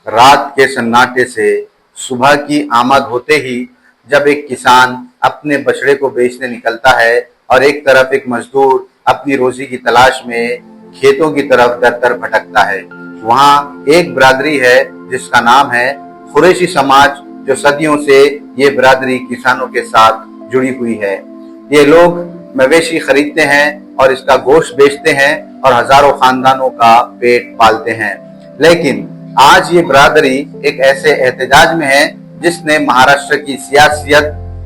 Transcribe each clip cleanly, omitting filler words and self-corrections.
रात के सन्नाटे से सुबह की आमद होते ही जब एक किसान अपने बछड़े को बेचने निकलता है और एक तरफ एक मजदूर अपनी रोजी की तलाश में खेतों की तरफ दर दर भटकता है, वहाँ एक बिरादरी है जिसका नाम है कुरैशी समाज, जो सदियों से ये बिरादरी किसानों के साथ जुड़ी हुई है। ये लोग मवेशी खरीदते हैं और इसका गोश्त बेचते हैं और हजारों खानदानों का पेट पालते हैं। लेकिन आज ये बिरादरी एक ऐसे एहतजाज में है जिसने महाराष्ट्र की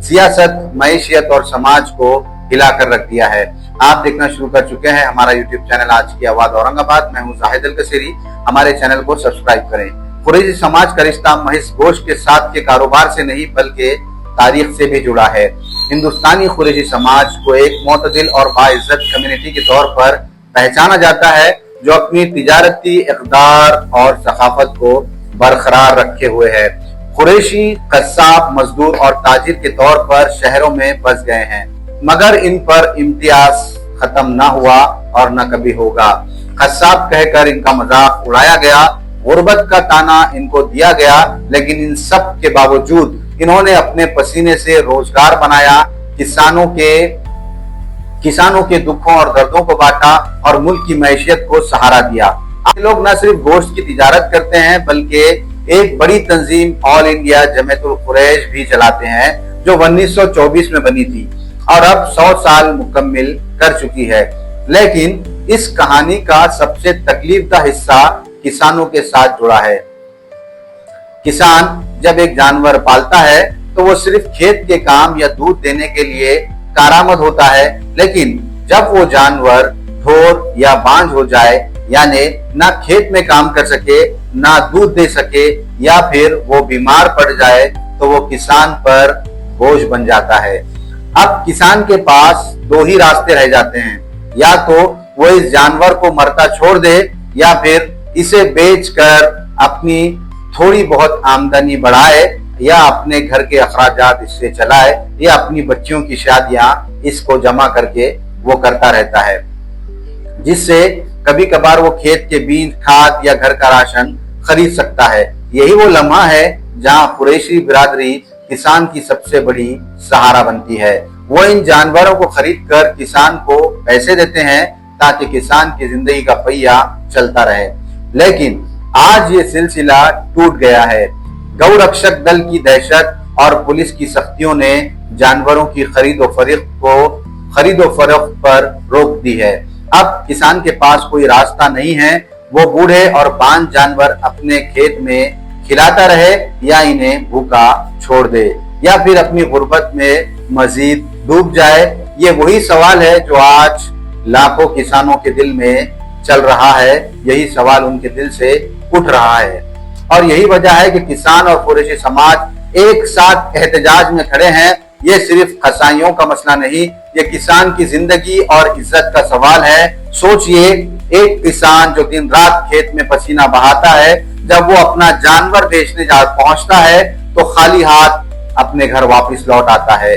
सियासत, मईशियत और समाज को हिलाकर रख दिया है। आप देखना शुरू कर चुके हैं हमारा यूट्यूब चैनल आज की आवाज औरंगाबाद। मैं हूं जाहिद अल कसीरी। हमारे चैनल को सब्सक्राइब करें। कुरैशी समाज का रिश्ता महज गोश्त के साथ के कारोबार से नहीं बल्कि तारीख से भी जुड़ा है। हिंदुस्तानी कुरैशी समाज को एक मोतदिल और बाइज्जत कम्युनिटी के तौर पर पहचाना जाता है, जो अपनी तिजारती इक़दार और सखाफत को बरकरार रखे हुए है। कुरैशी कस्साब, मजदूर और ताजिर के तौर पर शहरों में बस गए हैं, मगर इन पर इम्तियाज खत्म न हुआ और न कभी होगा। कस्साब कहकर इनका मजाक उड़ाया गया, गुर्बत का ताना इनको दिया गया, लेकिन इन सब के बावजूद इन्होंने अपने पसीने से रोजगार बनाया, किसानों के दुखों और दर्दों को बांटा और मुल्क की मैशियत को सहारा दिया। ये लोग न सिर्फ गोश्त की तिजारत करते हैं बल्कि एक बड़ी तंजीम ऑल इंडिया जमीयतुल कुरैश भी चलाते हैं, जो 1924 में बनी थी और अब 100 साल मुकम्मिल कर चुकी है। लेकिन इस कहानी का सबसे तकलीफदा हिस्सा किसानों के साथ जुड़ा है। किसान जब एक जानवर पालता है तो वो सिर्फ खेत के काम या दूध देने के लिए कारामद होता है, लेकिन जब वो जानवर ढोर या बांझ हो जाए, यानी ना खेत में काम कर सके, ना दूध दे सके, या फिर वो बीमार पड़ जाए, तो वो किसान पर बोझ बन जाता है। अब किसान के पास दो ही रास्ते रह जाते हैं, या तो वो इस जानवर को मरता छोड़ दे या फिर इसे बेचकर अपनी थोड़ी बहुत आमदनी बढ़ाए, या अपने घर के अखराजात इससे चलाए, या अपनी बच्चियों की शादियां इसको जमा करके वो करता रहता है, जिससे कभी कभार वो खेत के बीज, खाद या घर का राशन खरीद सकता है। यही वो लम्हा है जहां कुरैशी बिरादरी किसान की सबसे बड़ी सहारा बनती है। वो इन जानवरों को खरीद कर किसान को पैसे देते हैं ताकि किसान की जिंदगी का पहिया चलता रहे। लेकिन आज ये सिलसिला टूट गया है। गौरक्षक दल की दहशत और पुलिस की सख्तियों ने जानवरों की खरीदो फरोख्त पर रोक दी है। अब किसान के पास कोई रास्ता नहीं है। वो बूढ़े और बांझ जानवर अपने खेत में खिलाता रहे, या इन्हें भूखा छोड़ दे, या फिर अपनी गुर्बत में मजीद डूब जाए। ये वही सवाल है जो आज लाखों किसानों के दिल में चल रहा है। यही सवाल उनके दिल से उठ रहा है और यही वजह है कि किसान और कुरैशी समाज एक साथ एहतजाज में खड़े हैं। ये सिर्फ कसाईयों का मसला नहीं, ये किसान की जिंदगी और इज्जत का सवाल है। सोचिए, एक किसान जो दिन रात खेत में पसीना बहाता है, जब वो अपना जानवर बेचने पहुंचता है तो खाली हाथ अपने घर वापस लौट आता है।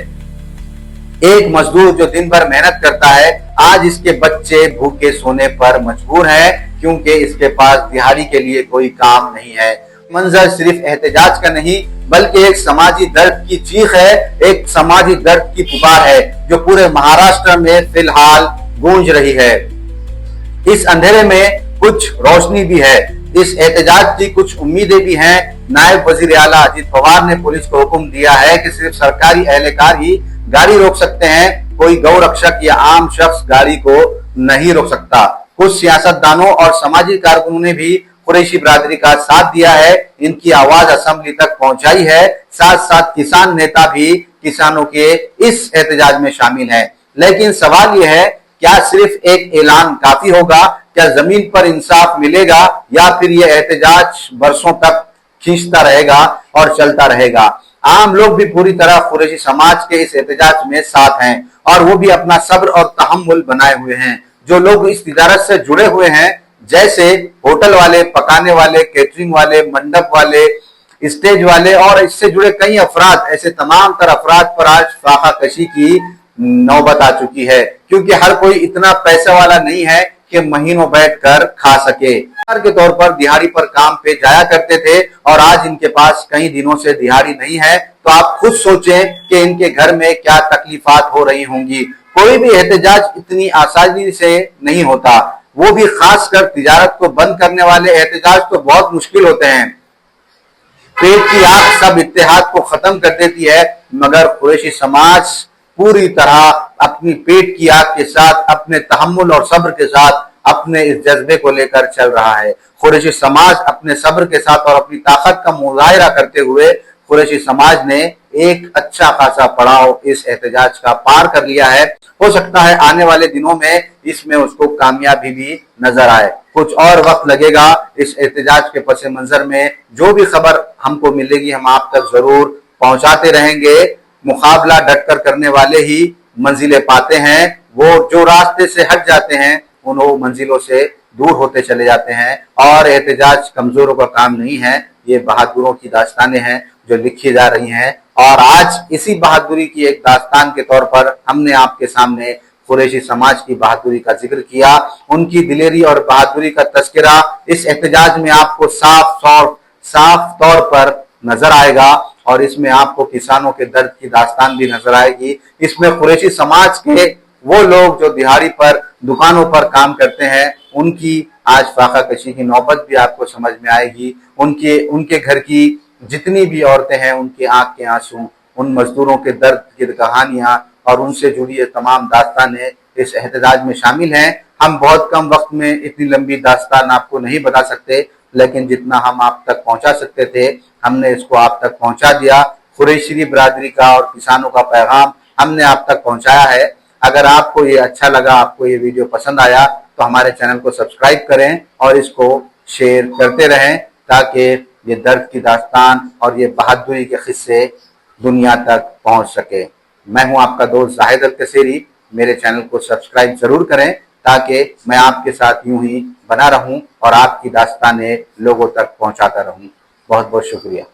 एक मजदूर जो दिन भर मेहनत करता है, आज इसके बच्चे भूखे सोने पर मजबूर हैं क्योंकि इसके पास दिहाड़ी के लिए कोई काम नहीं है। मंजर सिर्फ एहतजाज का नहीं बल्कि एक समाजी दर्द की चीख है, एक समाजी दर्द की पुकार है जो पूरे महाराष्ट्र में फिलहाल गूंज रही है। इस अंधेरे में कुछ रोशनी भी है, इस एहतजाज की कुछ उम्मीदें भी हैं। नायब वजीर आला अजित पवार ने पुलिस को हुक्म दिया है कि सिर्फ सरकारी एहलकार ही गाड़ी रोक सकते हैं, कोई गौरक्षक या आम शख्स गाड़ी को नहीं रोक सकता। कुछ सियासतदानों और सामाजिक कारकुनों ने भी कुरैशी बिरादरी का साथ दिया है, इनकी आवाज असेंबली तक पहुंचाई है। साथ साथ किसान नेता भी किसानों के इस एहतजाज में शामिल हैं। लेकिन सवाल यह है, क्या सिर्फ एक ऐलान काफी होगा? क्या जमीन पर इंसाफ मिलेगा, या फिर यह एहतजाज बरसों तक खींचता रहेगा और चलता रहेगा? आम लोग भी पूरी तरह कुरैशी समाज के इस एहतजाज में साथ हैं और वो भी अपना सब्र और तहम्मुल बनाए हुए हैं। जो लोग इस तिजारत से जुड़े हुए हैं, जैसे होटल वाले, पकाने वाले, कैटरिंग वाले, मंडप वाले, स्टेज वाले और इससे जुड़े कई अफराद, ऐसे तमाम तर अफराद पर आज फाका कशी की नौबत आ चुकी है, क्योंकि हर कोई इतना पैसा वाला नहीं है कि महीनों बैठकर खा सके। के तौर पर दिहाड़ी पर काम पे जाया करते थे और आज इनके पास कई दिनों से दिहाड़ी नहीं है। तो आप खुद सोचें कि इनके घर में क्या तकलीफात हो रही होंगी। कोई भी एहतजाज इतनी आसानी से नहीं होता, वो भी खासकर तिजारत को बंद करने वाले एहतजाज तो बहुत मुश्किल होते हैं। पेट की आग सब इत्तेहाद को खत्म कर देती है, मगर कुरैशी समाज पूरी तरह अपनी पेट की आग के साथ, अपने तहम्मुल और सब्र के साथ अपने इस जज्बे को लेकर चल रहा है। कुरैशी समाज अपने सब्र के साथ और अपनी ताकत का मुजाहिरा करते हुए कुरैशी समाज ने एक अच्छा खासा पड़ाव इस एहतजाज का पार कर लिया है। हो सकता है आने वाले दिनों में इसमें उसको कामयाबी भी नजर आए। कुछ और वक्त लगेगा इस एहतजाज के पस मंजर में। जो भी खबर हमको मिलेगी हम आप तक जरूर पहुंचाते रहेंगे। मुकाबला डटकर करने वाले ही मंजिलें पाते हैं। वो जो रास्ते से हट जाते हैं उन मंजिलों से दूर होते चले जाते हैं। और एहतजाज कमजोरों का काम नहीं है, ये बहादुरों की दास्तानें हैं जो लिखी जा रही हैं। और आज इसी बहादुरी की एक दास्तान के तौर पर हमने आपके सामने कुरैशी समाज की बहादुरी का जिक्र किया। उनकी दिलेरी और बहादुरी का तस्करा इस एहतजाज में आपको साफ तौर पर नजर आएगा और इसमें आपको किसानों के दर्द की दास्तान भी नजर आएगी। इसमें कुरैशी समाज के वो लोग जो दिहाड़ी पर दुकानों पर काम करते हैं उनकी आज फाका कशी की नौबत भी आपको समझ में आएगी। उनके घर की जितनी भी औरतें हैं उनकी आंख के आंसू, उन मजदूरों के दर्द की कहानियां और उनसे जुड़ी ये तमाम दास्तानें इस एहतजाज में शामिल हैं। हम बहुत कम वक्त में इतनी लंबी दास्तान आपको नहीं बता सकते, लेकिन जितना हम आप तक पहुंचा सकते थे हमने इसको आप तक पहुंचा दिया। कुरैशी बिरादरी का और किसानों का पैगाम हमने आप तक पहुंचाया है। अगर आपको ये अच्छा लगा, आपको ये वीडियो पसंद आया तो हमारे चैनल को सब्सक्राइब करें और इसको शेयर करते रहें ताकि ये दर्द की दास्तान और ये बहादुरी के किस्से दुनिया तक पहुंच सके। मैं हूं आपका दोस्त जाहिद अल-कसेरी। मेरे चैनल को सब्सक्राइब जरूर करें ताकि मैं आपके साथ यूं ही बना रहूं और आपकी दास्तानें लोगों तक पहुंचाता रहूं। बहुत बहुत शुक्रिया।